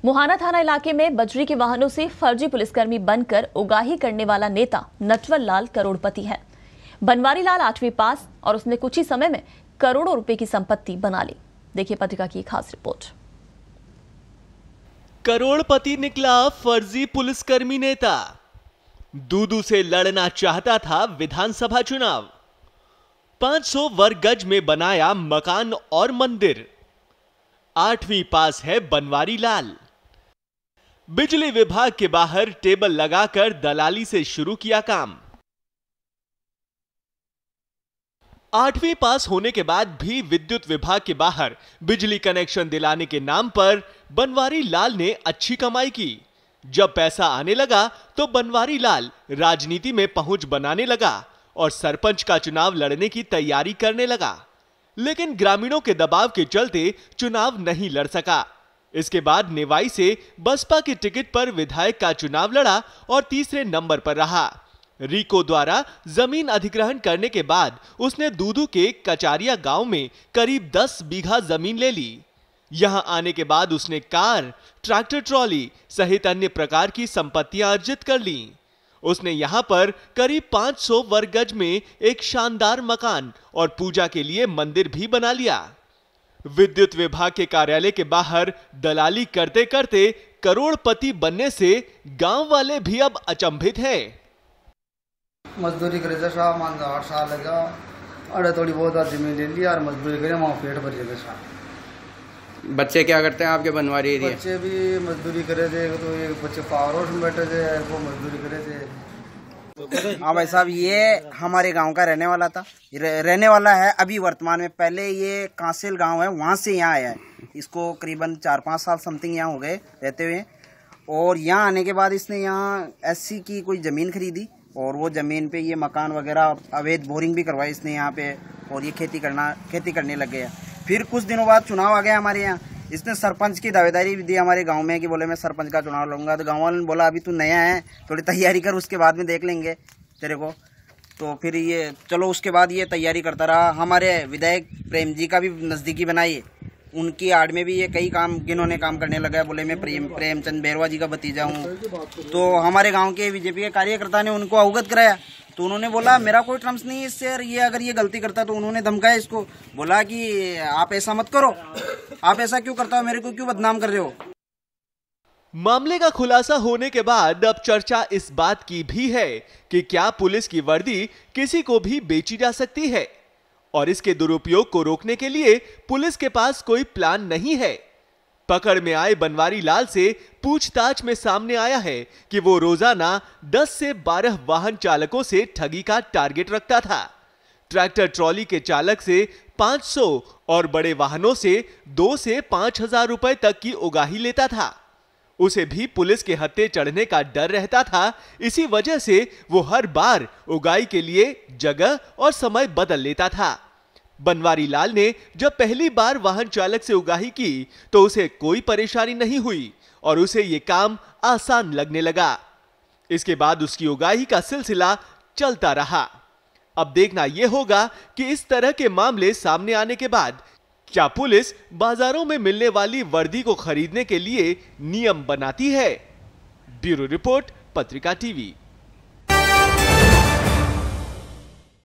मुहाना थाना इलाके में बजरी के वाहनों से फर्जी पुलिसकर्मी बनकर उगाही करने वाला नेता नटवर लाल करोड़पति है। बनवारी लाल 8वीं पास और उसने कुछ ही समय में करोड़ों रुपए की संपत्ति बना ली। देखिए पत्रिका की खास रिपोर्ट। करोड़पति निकला फर्जी पुलिसकर्मी नेता। दूदू से लड़ना चाहता था विधानसभा चुनाव। 500 वर्ग गज में बनाया मकान और मंदिर। 8वीं पास है बनवारी लाल। बिजली विभाग के बाहर टेबल लगाकर दलाली से शुरू किया काम। 8वीं पास होने के बाद भी विद्युत विभाग के बाहर बिजली कनेक्शन दिलाने के नाम पर बनवारी लाल ने अच्छी कमाई की। जब पैसा आने लगा तो बनवारी लाल राजनीति में पहुंच बनाने लगा और सरपंच का चुनाव लड़ने की तैयारी करने लगा, लेकिन ग्रामीणों के दबाव के चलते चुनाव नहीं लड़ सका। इसके बाद निवाई से बसपा की टिकट पर विधायक का चुनाव लड़ा और तीसरे नंबर पर रहा। रीको द्वारा जमीन अधिग्रहण करने के बाद उसने दूदू के कचारिया गांव में करीब 10 बीघा जमीन ले ली। यहां आने के बाद उसने कार, ट्रैक्टर ट्रॉली सहित अन्य प्रकार की संपत्तियां अर्जित कर ली। उसने यहां पर करीब 500 वर्ग गज में एक शानदार मकान और पूजा के लिए मंदिर भी बना लिया। विद्युत विभाग के कार्यालय के बाहर दलाली करते करते करोड़पति बनने से गांव वाले भी अब अचंभित हैं। मजदूरी करे जैसा 8 साल लगा, अरे थोड़ी बहुत जमीन ले लिया और मजदूरी करे वहाँ पेट भर जैसा। बच्चे क्या करते हैं आपके बनवारी एरिया? बच्चे भी मजदूरी करे थे, तो एक बच्चे पावर हाउस में बैठे थे, वो मजदूरी करे थे। हाँ भाई साहब, ये हमारे गांव का रहने वाला है अभी वर्तमान में। पहले ये कांसेल गांव है, वहाँ से यहाँ आया है। इसको करीबन 4-5 साल समथिंग यहाँ हो गए रहते हुए। और यहाँ आने के बाद इसने यहाँ SC की कोई ज़मीन खरीदी और वो ज़मीन पे ये मकान वगैरह अवैध बोरिंग भी करवाई इसने यहाँ पे, और ये खेती करने लग गया। फिर कुछ दिनों बाद चुनाव आ गया हमारे यहाँ। इसने सरपंच की दावेदारी भी दी हमारे गांव में कि बोले मैं सरपंच का चुनाव लड़ूंगा। तो गांव वालों ने बोला अभी तू नया है, थोड़ी तैयारी कर, उसके बाद में देख लेंगे तेरे को। तो फिर ये चलो, उसके बाद ये तैयारी करता रहा। हमारे विधायक प्रेम जी का भी नज़दीकी बनाई, उनकी आड़ में भी ये कई काम जिन्होंने काम करने लगा। बोले मैं प्रेमचंद बैरवा जी का भतीजा हूँ। तो हमारे गाँव के बीजेपी के कार्यकर्ता ने उनको अवगत कराया, तो उन्होंने बोला मेरा कोई टर्म्स नहीं है इससे, ये अगर ये गलती करता तो उन्होंने धमकाया इसको, बोला कि आप ऐसा मत करो, आप ऐसा क्यों करता हो, मेरे को क्यों बदनाम कर रहे हो। मामले का खुलासा होने के बाद अब चर्चा इस बात की भी है कि क्या पुलिस की वर्दी किसी को भी बेची जा सकती है, और इसके दुरुपयोग को रोकने के लिए पुलिस के पास कोई प्लान नहीं है। पकड़ में आए बनवारी लाल से पूछताछ में सामने आया है कि वो रोजाना 10 से 12 वाहन चालकों से ठगी का टारगेट रखता था। ट्रैक्टर ट्रॉली के चालक से 500 और बड़े वाहनों से 2 से 5,000 रुपए तक की उगाही लेता था। उसे भी पुलिस के हत्थे चढ़ने का डर रहता था। इसी वजह से वो हर बार उगाही के लिए जगह और समय बदल लेता था। बनवारी लाल ने जब पहली बार वाहन चालक से उगाही की तो उसे कोई परेशानी नहीं हुई और उसे ये काम आसान लगने लगा। इसके बाद उसकी उगाही का सिलसिला चलता रहा। अब देखना यह होगा कि इस तरह के मामले सामने आने के बाद क्या पुलिस बाजारों में मिलने वाली वर्दी को खरीदने के लिए नियम बनाती है। ब्यूरो रिपोर्ट, पत्रिका टीवी।